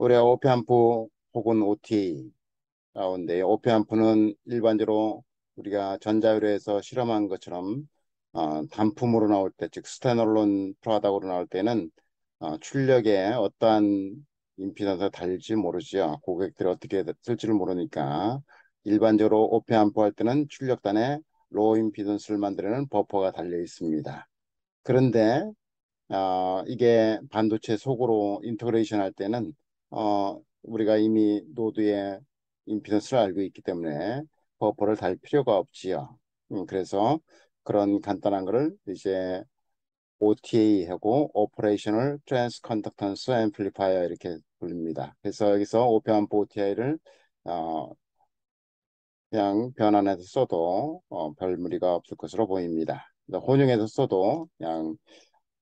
우리가 오페암프 혹은 OTA 가운데 오페암프는 일반적으로 우리가 전자유래에서 실험한 것처럼 단품으로 나올 때, 즉 스탠얼론 프로덕트로 나올 때는 출력에 어떠한 임피던스가 달릴지 모르죠. 고객들이 어떻게 쓸지를 모르니까 일반적으로 오페암프 할 때는 출력단에 로우 임피던스를 만들어내는 버퍼가 달려 있습니다. 그런데 이게 반도체 속으로 인터그레이션 할 때는 우리가 이미 노드의 임피던스를 알고 있기 때문에 버퍼를 달 필요가 없지요. 그래서 그런 간단한 거를 이제 OTA하고 Operational Transconductance Amplifier 이렇게 부릅니다. 그래서 여기서 오페암프 OTA를 그냥 변환해서 써도 별 무리가 없을 것으로 보입니다. 혼용해서 써도 그냥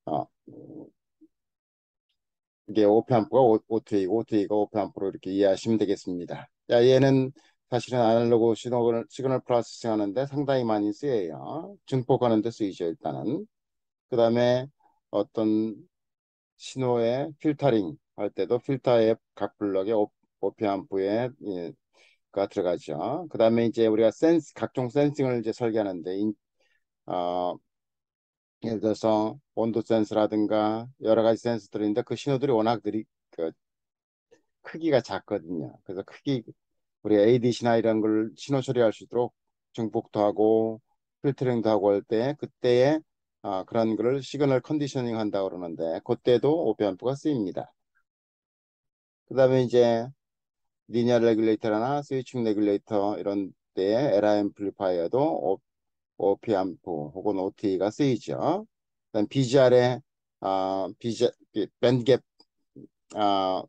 어, 이게 오페암프가 OTA가 오페암프로 이렇게 이해하시면 되겠습니다. 자, 얘는 사실은 아날로그 시그널 프로세싱 하는데 상당히 많이 쓰여요. 증폭하는 데 쓰이죠, 일단은. 그 다음에 어떤 신호의 필터링 할 때도 필터의 각 블럭에 오페암프에 가 들어가죠. 그 다음에 이제 우리가 각종 센싱을 이제 설계하는데, 어, 예를 들어서 온도 센서라든가 여러 가지 센서들인데 그 신호들이 워낙 그 크기가 작거든요. 그래서 우리 ADC나 이런 걸 신호 처리할 수 있도록 증폭도 하고 필터링도 하고 할 때 그때에 그런 거를 시그널 컨디셔닝 한다고 그러는데 그때도 오페암프가 쓰입니다. 그 다음에 이제 리니어 레귤레이터나 스위칭 레귤레이터 이런 때에 에라 앰플리파이어도 오페암프 혹은 OT가 쓰이죠. 그다음 BGR의 밴드갭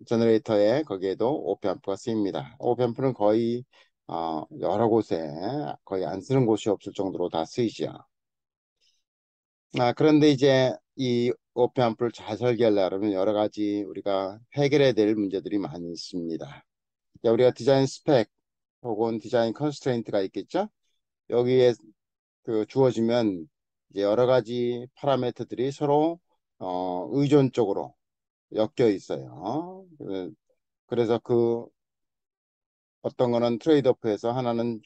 제너레이터에 거기에도 오페암프가 쓰입니다. 오페암프는 거의 여러 곳에 거의 안 쓰는 곳이 없을 정도로 다 쓰이죠. 그런데 이제 이 오페암프를 잘 설계하려면 여러 가지 우리가 해결해야 될 문제들이 많이 있습니다. 자, 우리가 디자인 스펙 혹은 디자인 컨스트레인트가 있겠죠? 여기에 주어지면 이제 여러 가지 파라미터들이 서로 의존적으로 엮여 있어요. 그래서 어떤 거는 트레이드오프해서 하나는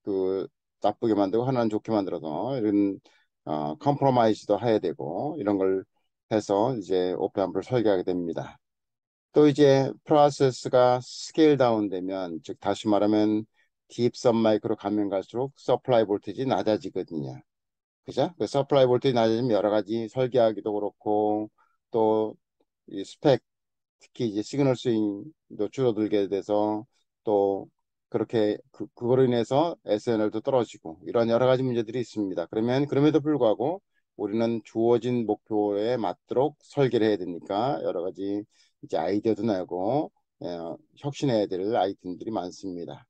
그 나쁘게 만들고 하나는 좋게 만들어서 이런 컴프로마이즈도 해야 되고 이런 걸 해서 이제 오페암프를 설계하게 됩니다. 또 이제 프로세스가 스케일 다운 되면 즉 다시 말하면 딥 섭 마이크로 가면 갈수록 서플라이 볼테이지 낮아지거든요. 그죠? 그 서플라이 볼테이지 낮아지면 여러 가지 설계하기도 그렇고 또 이 스펙 특히 이제 시그널 스윙도 줄어들게 돼서 또 그렇게 그거로 인해서 SNL도 떨어지고 이런 여러 가지 문제들이 있습니다. 그러면 그럼에도 불구하고 우리는 주어진 목표에 맞도록 설계를 해야 되니까 여러 가지 이제 아이디어도 내고 혁신해야 될 아이템들이 많습니다.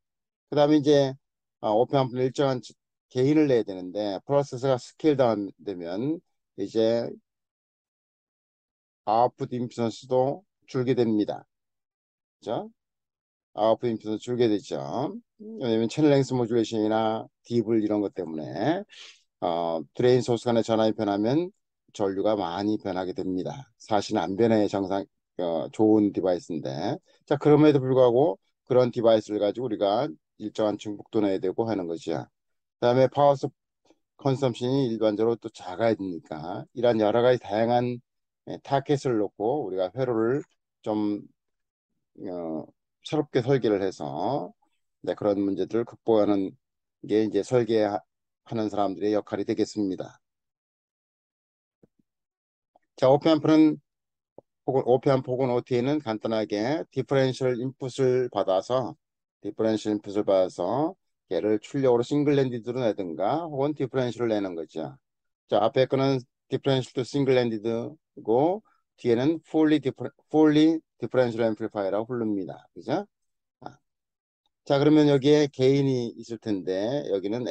그다음에 이제 오펜함프는 일정한 개인을 내야 되는데 프로세스가 스케일 다운 되면 이제 아웃풋 임피던스도 줄게 됩니다. 그죠? 아웃풋 임피던스 줄게 되죠. 왜냐면 채널 랭스 모듈레이션이나 디블 이런 것 때문에 드레인 소스 간의 전압이 변하면 전류가 많이 변하게 됩니다. 사실은 안 변해 정상 좋은 디바이스인데 자 그럼에도 불구하고 그런 디바이스를 가지고 우리가 일정한 중복도 내야 되고 하는 거죠. 그다음에 파워 컨섬션이 일반적으로 또 작아야 되니까 이런 여러 가지 다양한 타켓을 놓고 우리가 회로를 좀 어, 새롭게 설계를 해서 그런 문제들을 극복하는 게 이제 설계하는 사람들의 역할이 되겠습니다. 자, 오펜프 혹은 OTA는 간단하게 디퍼런셜 인풋을 받아서 얘를 출력으로 싱글랜디드로 내든가 혹은 디퍼런셜을 내는 거죠. 자, 앞에 거는 디퍼런셜 또 싱글랜디드고 뒤에는 fully differential amplifier라고 부릅니다. 그죠? 아, 자, 그러면 여기에 개인이 있을 텐데 여기는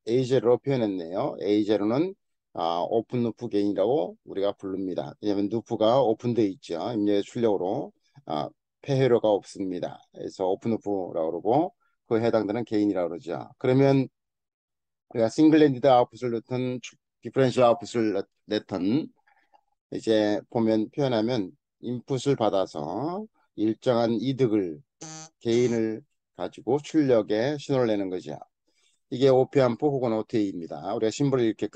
A0로 표현했네요. A0는 오픈 루프 개인이라고 우리가 부릅니다. 왜냐하면 루프가 오픈되어 있죠. 입력의 출력으로 아, 폐회로가 없습니다. 그래서 오픈 루프라고 그러고 그에 해당되는 개인이라고 그러죠. 그러면 우리가 싱글랜디드 아웃풋을 넣든 디퍼런셜 아웃풋을 냈든 이제 보면 표현하면 인풋을 받아서 일정한 이득을 게인을 가지고 출력에 신호를 내는 거죠. 이게 오페암프 혹은 OTA입니다. 우리가 심볼을 이렇게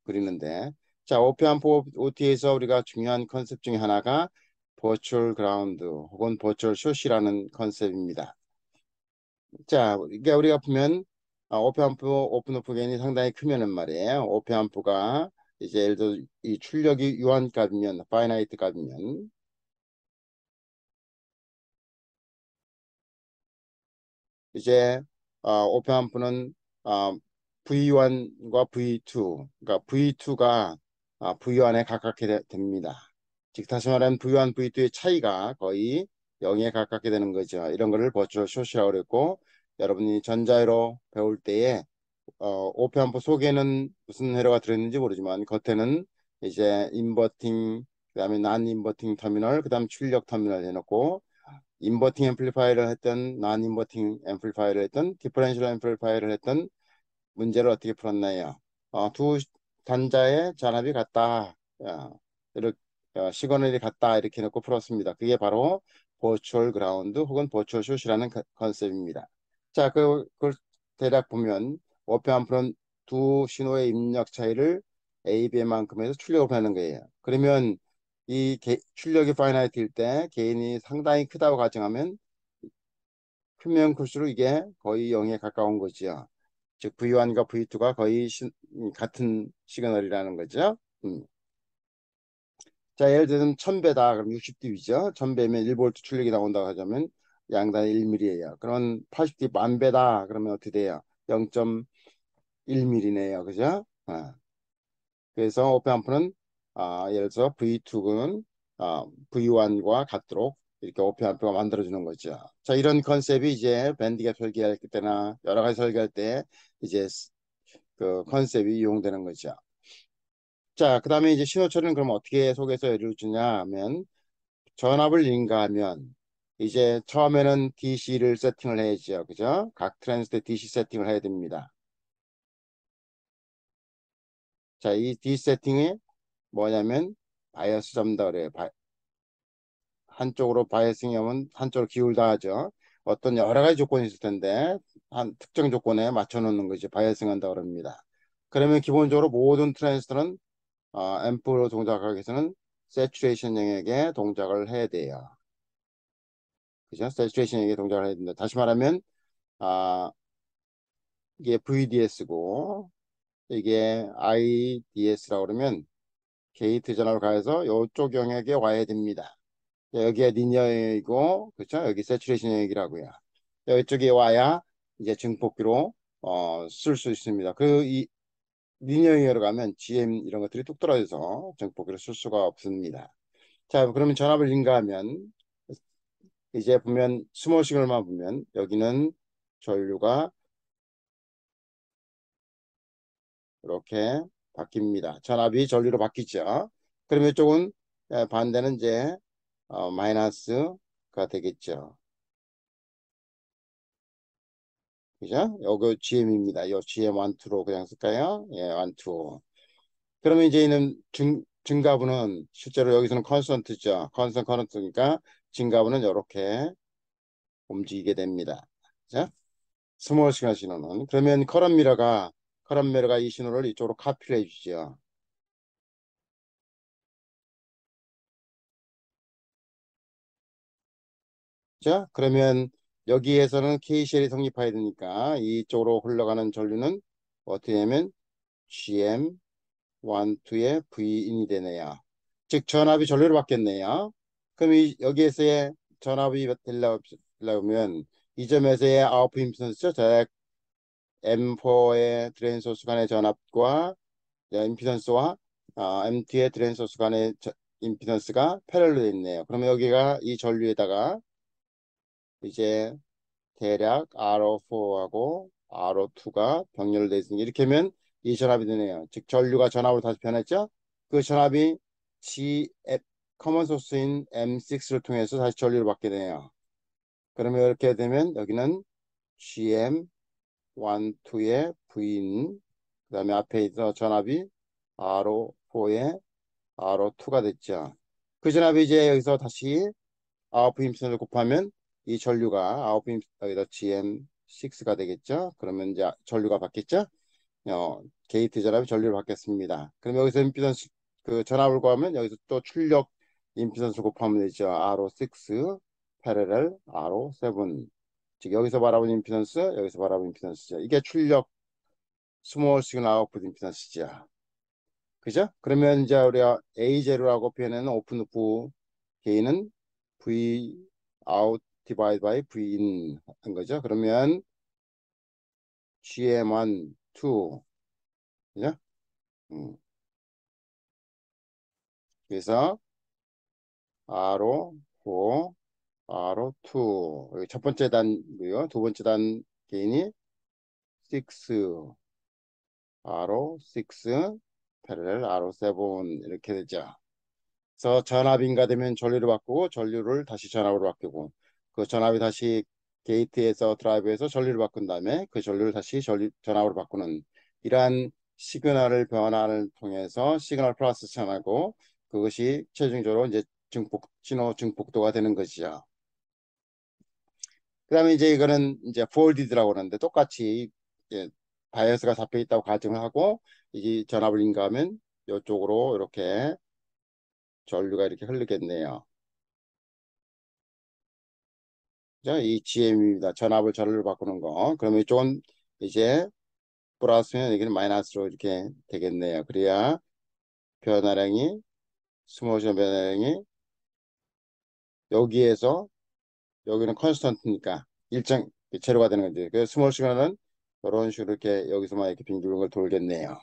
그리는데 자 오페암프 OTA에서 우리가 중요한 컨셉 중에 하나가 버추얼 그라운드 혹은 버추얼 숏이라는 컨셉입니다. 자 이게 우리가 보면 오페암프 오픈 오프 게인이 상당히 크면은 말이에요. 오페암프가 이제 예를 들어 이 출력이 유한값이면 파이나이트 값이면 이제 오페암프는 V1과 V2, 그러니까 V2가 V1에 가깝게 됩니다. 즉 다시 말하면 V1, V2의 차이가 거의 0에 가깝게 되는 거죠. 이런 거를 버추얼 숏이라고 그랬고 여러분이 전자회로 배울 때에 오페암프 속에는 무슨 회로가 들어있는지 모르지만 겉에는 이제 인버팅 그다음에 난 인버팅 터미널 그다음 출력 터미널 해놓고 인버팅 앰플리파이어를 했던 난 인버팅 앰플리파이어를 했던 디퍼런셜 앰플리파이어를 했던 문제를 어떻게 풀었나요? 두 단자의 전압이 같다. 이렇게 시그널이 같다 이렇게 놓고 풀었습니다. 그게 바로 버추얼 그라운드 혹은 버추얼 숏이라는 컨셉입니다. 자, 그걸 대략 보면 오페암프는 두 신호의 입력 차이를 AB만큼에서 출력을 하는 거예요. 그러면 이 출력이 파이나이트일 때 개인이 상당히 크다고 가정하면 크면 클수록 이게 거의 0에 가까운 거지요. 즉 V1과 V2가 거의 같은 시그널이라는 거죠. 자 예를 들면 1000배다 그럼 60dB죠. 1000배면 1V 출력이 나온다고 하자면 양단이 1mm예요. 그럼 80dB 만배다 그러면 어떻게 돼요? 0.1mm네요. 그죠? 그래서 오페암프는 예를 들어서 V2는 V1과 같도록 이렇게 오페암프가 만들어주는 거죠. 자 이런 컨셉이 이제 밴디가 설계할 때나 여러 가지 설계할 때 이제 그 컨셉이 이용되는 거죠. 자, 그 다음에 이제 신호 처리는 그럼 어떻게 속에서 이루어지냐 하면 전압을 인가하면 이제 처음에는 DC를 세팅을 해야죠. 그죠? 각 트랜스대 DC 세팅을 해야 됩니다. 자, 이 DC 세팅이 뭐냐면 바이어스 잡는다 그래요. 한쪽으로 바이어싱이 하면 한쪽으로 기울다 하죠. 어떤 여러 가지 조건이 있을 텐데 한 특정 조건에 맞춰 놓는 거지 바이어싱 한다 그럽니다. 그러면 기본적으로 모든 트랜스들은 앰프로 동작하기 위해서는 세츄레이션 영역에 동작을 해야 돼요. 그죠? 세츄레이션 영역에 동작을 해야 된다. 다시 말하면 아, 이게 VDS고 이게 IDS라고 그러면 게이트 전압을 가해서 이쪽 영역에 와야 됩니다. 여기에 리니어 영역이고 그렇죠? 여기 세츄레이션 영역이라고요. 이쪽에 와야 이제 증폭기로 쓸 수 있습니다. 이 리니어 영역으로 가면 GM 이런 것들이 뚝 떨어져서 증폭기로 쓸 수가 없습니다. 자, 그러면 전압을 인가하면 이제 보면 스몰 시그널만 보면 여기는 전류가 이렇게 바뀝니다. 전압이 전류로 바뀌죠. 그러면 이쪽은 반대는 이제 마이너스가 되겠죠. 그죠? 요거 GM입니다. 요 GM1, 2로 그냥 쓸까요? 예, 1, 2. 그러면 이제 있는 증가부는 실제로 여기서는 컨스턴트죠. 컨스턴트 커런트니까 증가부는 이렇게 움직이게 됩니다. 자, 스몰 시그널 신호는 그러면 커런 미러가 이 신호를 이쪽으로 카피를 해주죠. 자, 그러면 여기에서는 KCL이 성립해야 되니까 이쪽으로 흘러가는 전류는 어떻게 되면 GM 1, 2의 V인이 되네요. 즉 전압이 전류로 바뀌었네요. 그럼 여기에서의 전압이 되려면 이 점에서의 아웃풋 임피던스죠. M4의 드레인 소스 간의 전압과 임피던스와 MT의 드레인 소스 간의 임피던스가 패럴로 되어 있네요. 그러면 여기가 이 전류에다가 이제 대략 RO4하고 RO2가 병렬되어 있으니 이렇게 하면 이 전압이 되네요. 즉 전류가 전압으로 다시 변했죠. 그 전압이 커먼 소스인 M6를 통해서 다시 전류로 받게 되네요. 그러면 이렇게 되면 여기는 GM 1, 2의 V인 그 다음에 앞에 있어 전압이 RO4의 RO2가 됐죠. 그 전압이 이제 여기서 다시 아웃풋 임피던스 곱하면 이 전류가 아웃풋 여기다 GM6가 되겠죠. 그러면 이제 전류가 받겠죠. 게이트 전압이 전류를 받겠습니다. 그럼 여기서 임피던스 그 전압을 구하면 여기서 또 출력 임피던스 곱하면 되죠. RO6 패러렐 RO7. 즉 여기서 바라본 임피던스, 여기서 바라본 임피던스죠. 이게 출력 스몰 시그널 아웃풋 임피던스죠. 그죠? 그러면 이제 우리가 A0라고 표현하는 오픈 루프 게인은 V out 디바이드 바이 V in 한 거죠. 그러면 GM1, 2 그죠? 음. 그래서 RO4, RO2 여기 첫 번째 단이고요. 두 번째 단 게인이 6, RO6 패러렐 RO7 이렇게 되죠. 그래서 전압인가 되면 전류를 바꾸고 전류를 다시 전압으로 바꾸고 그 전압이 다시 게이트에서 드라이브에서 전류를 바꾼 다음에 그 전류를 다시 전압으로 바꾸는 이러한 시그널을 변화를 통해서 시그널 프로세싱하고 그것이 최종적으로 이제 신호 증폭도가 되는 것이죠. 그다음에 이제 이거는 이제 폴디드라고 하는데 똑같이 예, 바이어스가 잡혀 있다고 가정을 하고 이제 전압을 인가하면 이쪽으로 이렇게 전류가 이렇게 흐르겠네요. 이 GM입니다. 전압을 전류로 바꾸는 거. 그러면 이쪽은 이제 플러스면 여기는 마이너스로 이렇게 되겠네요. 그래야 변화량이 스모션 변화량이 여기에서 여기는 컨스턴트니까 일정 제로가 되는 거죠. 그래서 스몰 시그널은 이런 식으로 이렇게 여기서만 이렇게 빙글빙글 걸 돌겠네요.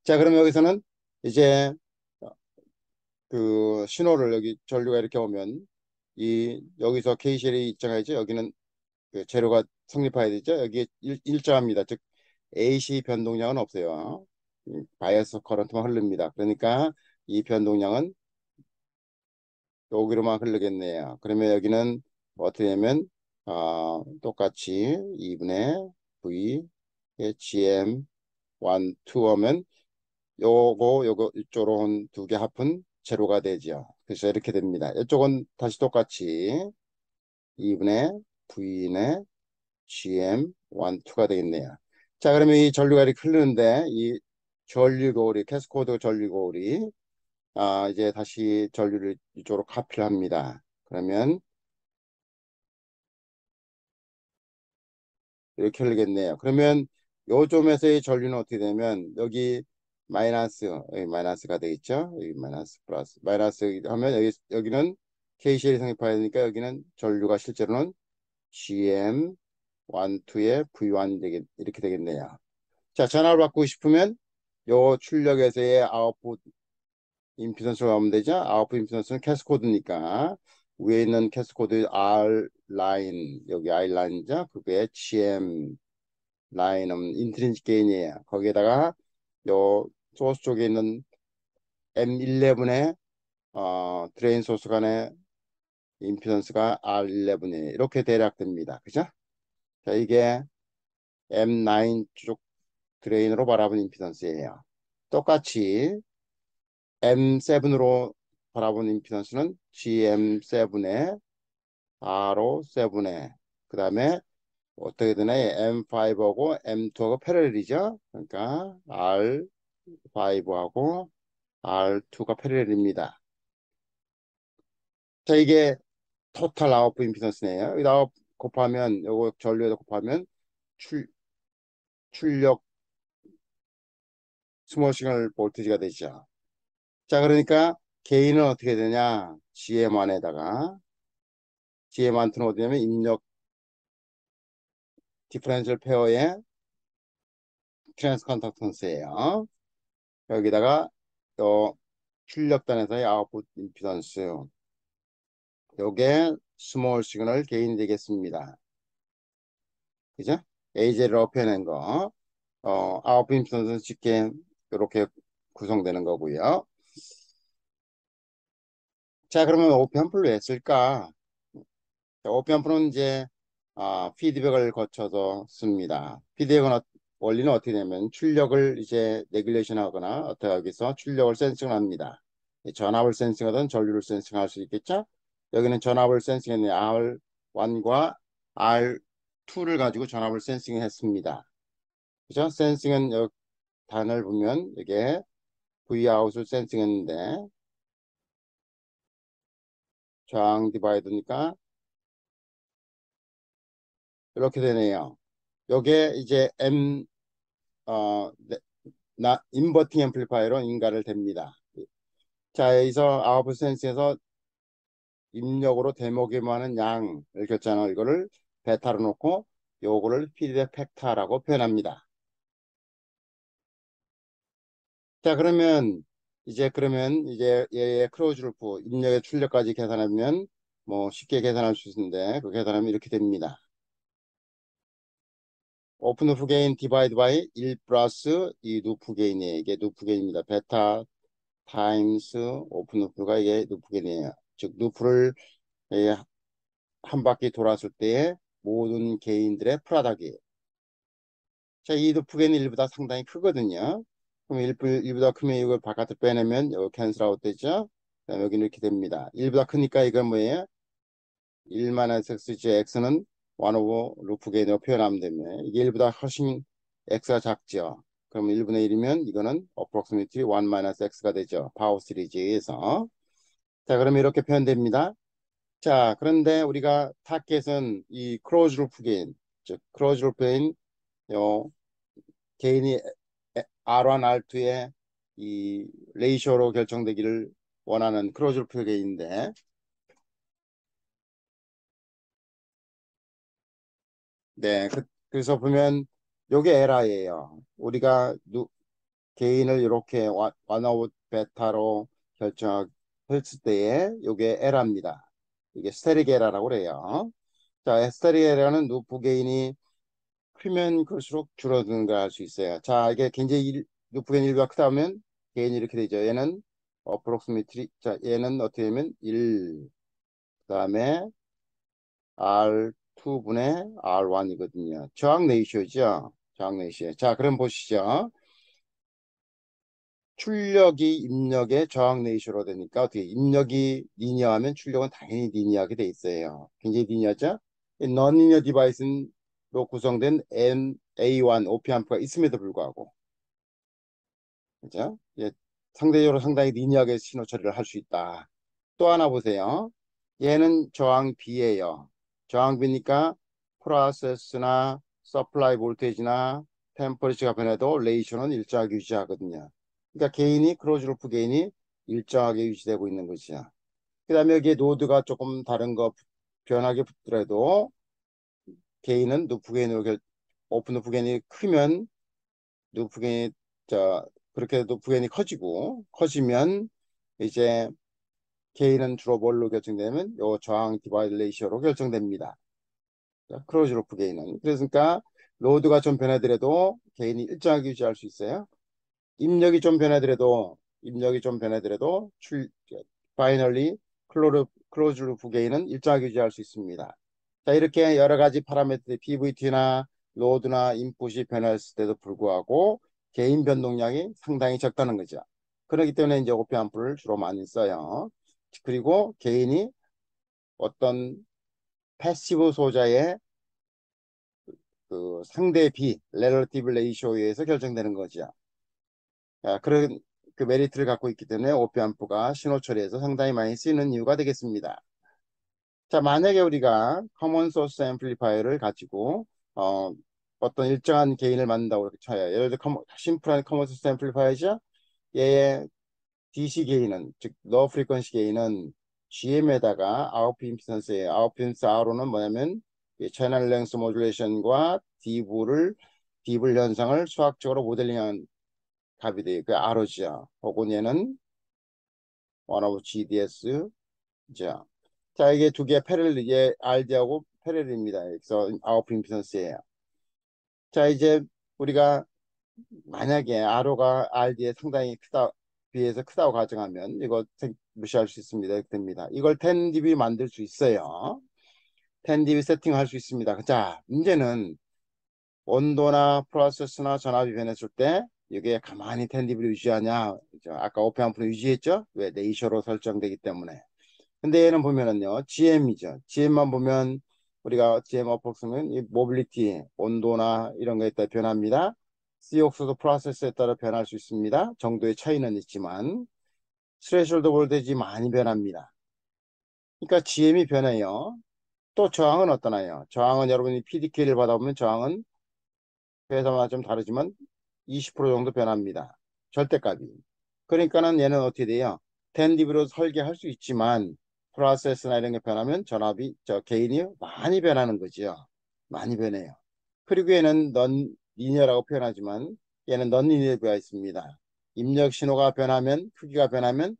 자, 그럼 여기서는 이제 그 신호를 여기 전류가 이렇게 오면 이 여기서 KCL이 입장하죠. 여기는 그 제로가 성립해야 되죠. 여기 일정합니다. 즉 AC 변동량은 없어요. 바이어스 커런트만 흐릅니다. 그러니까 이 변동량은 여기로만 흐르겠네요. 그러면 여기는 어떻게 되면 똑같이 2분의 V GM 1, 2 하면 요거 이쪽으로 온 두 개 합은 제로가 되죠. 그래서 이렇게 됩니다. 이쪽은 다시 똑같이 2분의 V의 GM 1, 2가 되겠네요. 자, 그러면 이 전류가 이렇게 흐르는데 이 전류거울이 캐스코드 전류거울이 이제 다시 전류를 이쪽으로 카피를 합니다. 그러면 이렇게 흐르겠네요. 그러면 요점에서의 전류는 어떻게 되면 여기 마이너스가 되겠죠. 여기 마이너스 플러스 마이너스 하면 여기는 KCL이 성립해야 되니까 여기는 전류가 실제로는 GM 1, 2의 V1 이렇게 되겠네요. 자, 전압을 바꾸고 싶으면 요 출력에서의 아웃풋 임피던스가 하면 되죠. 아웃풋 임피던스는 캐스코드니까 위에 있는 캐스코드 R 라인 여기 I 라인이죠. 그게 GM 라인은 인트린식 게인이에요. 거기에다가 요 소스 쪽에 있는 M11의 드레인 소스 간의 임피던스가 R11이 이렇게 대략 됩니다. 그죠? 자, 이게 M9 쪽 드레인으로 바라본 임피던스예요. 똑같이 M7으로 바라본 임피던스는 GM7에 RO7에 그 다음에 어떻게 되나 M5하고 M2하고 패러렐이죠. 그러니까 R5하고 R2가 패러렐입니다. 자, 이게 토탈 아웃풋 임피던스네요. 여기다 곱하면 요거 전류에다 곱하면 출력 스몰 시그널 볼티지가 되죠. 자, 그러니까 게인은 어떻게 되냐? GM1에다가 GM1는 어디냐면 입력 디퍼런셜 페어의 트랜스 컨덕턴스예요. 여기다가 또 출력단에서의 아웃풋 임피던스 요게 스몰 시그널 게인 되겠습니다. 그죠? AJ로 표현한 거 아웃풋 임피던스는 쉽게 이렇게 구성되는 거고요. 자, 그러면 오펜플로 했을까? 오펜플은 이제 피드백을 거쳐서 씁니다. 피드백은 원리는 어떻게 되냐면 출력을 이제 레귤레이션 하거나 어떻게 하기 위해서 출력을 센싱합니다. 전압을 센싱하든 전류를 센싱할 수 있겠죠? 여기는 전압을 센싱했네요. R1과 R2를 가지고 전압을 센싱했습니다. 그죠? 센싱은 여기 단을 보면 이게 Vout을 센싱했는데 저항 디바이더니까 이렇게 되네요. 요게 이제 인버팅 앰플리파이로 인가를 됩니다. 자, 여기서 아웃풋 센스에서 입력으로 데모기만 하는 양을 결정하는 이거를 베타로 놓고 요거를 피드백 팩터라고 표현합니다. 자, 그러면 이제 얘의 크로즈 루프 입력의 출력까지 계산하면 뭐 쉽게 계산할 수 있는데 그 계산하면 이렇게 됩니다. 오픈 루프 게인 디바이드 바이 1 플러스 이 루프 게인이에요. 이게 루프 게인입니다. 베타 타임스 오픈 루프가 이게 루프 게인이에요. 즉 루프를 예, 한 바퀴 돌았을 때의 모든 게인들의 프라닥이에요. 자, 이 루프 게인은 1보다 상당히 크거든요. 그럼 1보다 크면 이걸 바깥으로 빼내면 여기 캔슬 아웃 되죠. 그다음에 여기는 이렇게 됩니다. 1보다 크니까 이건 뭐예요? 1-xj x는 1 오버 루프 게인으로 표현하면 됩니다. 이게 1보다 훨씬 x가 작죠. 그럼 1분의 1이면 이거는 approximately 1-x가 되죠. 파워 시리즈에서. 자, 그러면 이렇게 표현됩니다. 자, 그런데 우리가 타겟은 이 크로즈 루프 게인, 즉 크로즈 루프 게인 요 게인이 R1, R2의 이 레이쇼로 결정되기를 원하는 크로즈 루프 게인인데, 네, 그래서 보면 요게 에라예요. 우리가 게인을 이렇게 원아웃 베타로 결정했을 때에 요게 에라입니다. 이게 스테릭 에라라고 그래요. 자, 스테릭 에라는 루프 게인이 크면 클수록 줄어드는 걸 알 수 있어요. 자, 이게 굉장히 루프 게인 1보다 크다 하면 게인이 이렇게 되죠. 얘는 approximately, 자, 얘는 어떻게 되면 1, 그다음에 R2분의 R1이거든요. 저항 레이쇼죠. 저항 레이쇼. 자, 그럼 보시죠. 출력이 입력의 저항 레이쇼로 되니까 어떻게 입력이 리니어하면 출력은 당연히 리니어하게 돼 있어요. 굉장히 리니어죠. non-linear 디바이스로 구성된 A1 오피앰프가 있음에도 불구하고, 그죠? 예, 상대적으로 상당히 리니어하게 신호 처리를 할 수 있다. 또 하나 보세요. 얘는 저항 B예요. 저항 B니까 프로세스나 서플라이 볼테이지나 템퍼리처가 변해도 레이쇼는 일정하게 유지하거든요. 그러니까 크로즈 루프 게인이 일정하게 유지되고 있는 것이야. 그 다음에 여기에 노드가 조금 다른 거 변하게 붙더라도 게인은 루프 게인으로 오픈 루프 게인이 크면 루프 게인이 그렇게 루프 게인이 커지면 이제 K는 주로 뭘로 결정되면 요 저항 디바이드 레이시오로 결정됩니다. 크로즈 루프 게인은. 그러니까 로드가 좀 변하더라도 게인이 일정하게 유지할 수 있어요. 입력이 좀 변하더라도 파이널리 클로즈 루프 게인은 일정하게 유지할 수 있습니다. 자, 이렇게 여러 가지 파라미터 PVT나 로드나 인풋이 변했을 때도 불구하고 게인 변동량이 상당히 적다는 거죠. 그렇기 때문에 이제 오페 앰플을 주로 많이 써요. 그리고 게인이 어떤 패시브 소자의 그 상대 비, 렐러티브 레이쇼에 의해서 결정되는 거죠. 그런 그 메리트를 갖고 있기 때문에 오피앰프가 신호 처리에서 상당히 많이 쓰이는 이유가 되겠습니다. 자, 만약에 우리가 커먼 소스 앰플리파이어를 가지고 어떤 일정한 게인을 만든다고 이렇게 쳐요. 예를 들어 심플한 커먼 소스 앰플리파이어죠. 얘의 DC 게인은 즉 로 프리퀀시 게인은 GM에다가 아웃풋 임피던스예요. 아웃풋 임피던스 R로는 뭐냐면 채널 랭스 모듈레이션과 디블 현상을 수학적으로 모델링한 값이 돼요. 그 R오죠. 혹은 얘는 1 over GDS 죠. 자, 이게 두 개 패럴리, 얘 RD하고 패럴입니다. 그래서 아웃풋 임피던스예요. 자, 이제 우리가 만약에 R호가 RD에 상당히 비해서 크다고 가정하면 이거 무시할 수 있습니다. 이렇게 됩니다. 이걸 10dB 만들 수 있어요. 10dB 세팅할 수 있습니다. 자, 문제는 온도나 프로세스나 전압이 변했을 때 이게 가만히 10dB를 유지하냐. 아까 오페 앰프를 유지했죠? 왜? 레이셔로 설정되기 때문에. 근데 얘는 보면은요, GM이죠. GM만 보면 우리가 GM 어폭스는 이 모빌리티, 온도나 이런 거에 따라 변합니다. COX도 프로세스에 따라 변할 수 있습니다. 정도의 차이는 있지만 스레셜드 볼테이지 많이 변합니다. 그러니까 GM이 변해요. 또 저항은 어떠나요? 저항은 여러분이 PDK를 받아보면 저항은 회사마다 좀 다르지만 20% 정도 변합니다. 절대값이. 그러니까는 얘는 어떻게 돼요? 10dB로 설계할 수 있지만 프로세스나 이런 게 변하면 전압이 게인이 많이 변하는 거죠. 많이 변해요. 그리고 얘는 넌 리니어라고 표현하지만 얘는 넌 리니어가 있습니다. 입력 신호가 변하면 크기가 변하면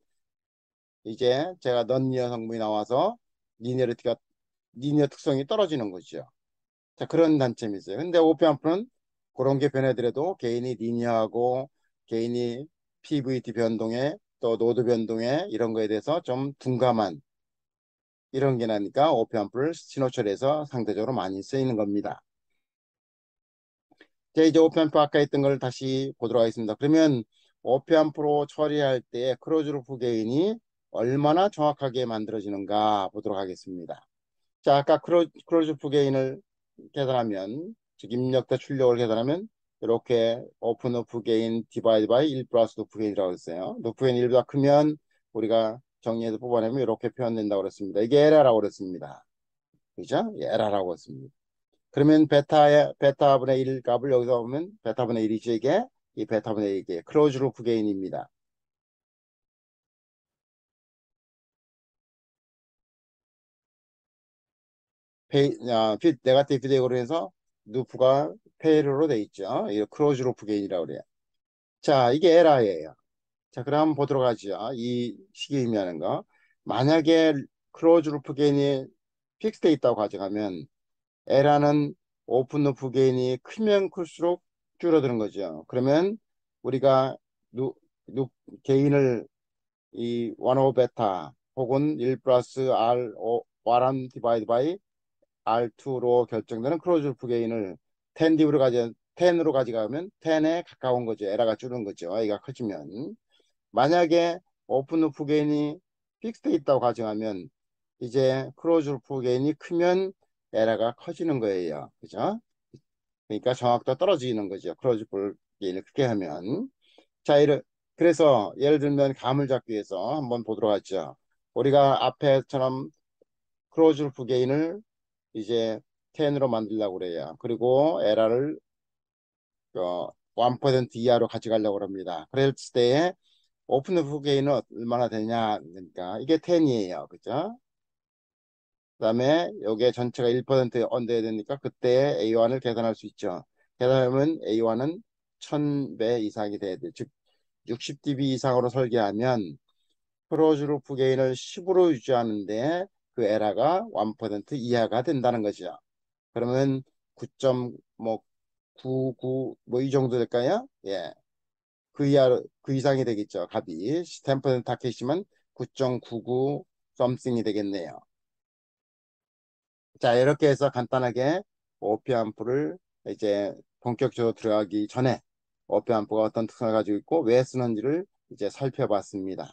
이제 제가 넌 리니어 성분이 나와서 리니어리티가 리니어 특성이 떨어지는 거죠. 자, 그런 단점이 있어요. 근데 오페암프는 그런 게 변하더라도 개인이 리니어하고 개인이 PVT 변동에 또 노드 변동에 이런 거에 대해서 좀 둔감한 이런 게 나니까 오페암프를 신호 처리해서 상대적으로 많이 쓰이는 겁니다. 자, 이제 오페암프 아까 했던 걸 다시 보도록 하겠습니다. 그러면 오페암프로 처리할 때 클로즈루프 게인이 얼마나 정확하게 만들어지는가 보도록 하겠습니다. 자, 아까 크로즈프 게인을 계산하면, 즉 입력대 출력을 계산하면 이렇게 오픈 오프 게인 디바이드 바이 1 플러스 노프 게인이라고 했어요. 노프 게인 1보다 크면 우리가 정리해서 뽑아내면 이렇게 표현된다고 그랬습니다. 이게 에라라고 그랬습니다. 그죠? 에라라고 했습니다. 그러면 베타분의 1 값을 여기서 보면 베타분의 1이죠, 이게. 이 베타분의 1 이게 클로즈 루프 게인입니다. 네가티브 피드백으로 해서 루프가 페이르로 돼 있죠. 이거 클로즈 루프 게인이라고 그래요. 자, 이게 에라예요. 자, 그럼 한번 보도록 하죠. 이 식이 의미하는 거. 만약에 클로즈 루프 게인이 픽스돼 있다고 가정하면 에라는 오픈 루프 게인이 크면 클수록 줄어드는 거죠. 그러면 우리가 누, 누 게인을 이 1오 베타 혹은 1 플러스 R R1 디바이드 바이 R2로 결정되는 클로즈 루프 게인을 10dB로 10으로 가져가면 10에 가까운 거죠. 에라가 줄는 거죠. A가 커지면. 만약에 오픈 루프 게인이 픽스돼 있다고 가정하면 이제 클로즈 루프 게인이 크면 에러가 커지는 거예요. 그죠? 그러니까 정확도가 떨어지는 거죠. 클로즈 루프 게인을 크게 하면. 자, 그래서 예를 들면 감을 잡기 위해서 한번 보도록 하죠. 우리가 앞에처럼 클로즈 루프 게인을 이제 10으로 만들려고 그래요. 그리고 에러를 1% 이하로 가져가려고 합니다. 그랬을 때에 오픈 루프 게인은 얼마나 되냐? 그러니까 이게 10이에요. 그죠? 그다음에 여기에 전체가 1% 언더해야 되니까 그때 A1을 계산할 수 있죠. 계산하면 A1은 1000배 이상이 돼야 돼. 즉 60dB 이상으로 설계하면 크로즈 루프 게인을 10으로 유지하는데 그 에러가 1% 이하가 된다는 거죠. 그러면 9.99 뭐 이 정도 될까요? 예. 그 이상이 되겠죠. 값이 10% 타켓이면 9.99 썸씽이 되겠네요. 자, 이렇게 해서 간단하게 오피 앰프를 이제 본격적으로 들어가기 전에 오피 앰프가 어떤 특성을 가지고 있고 왜 쓰는지를 이제 살펴봤습니다.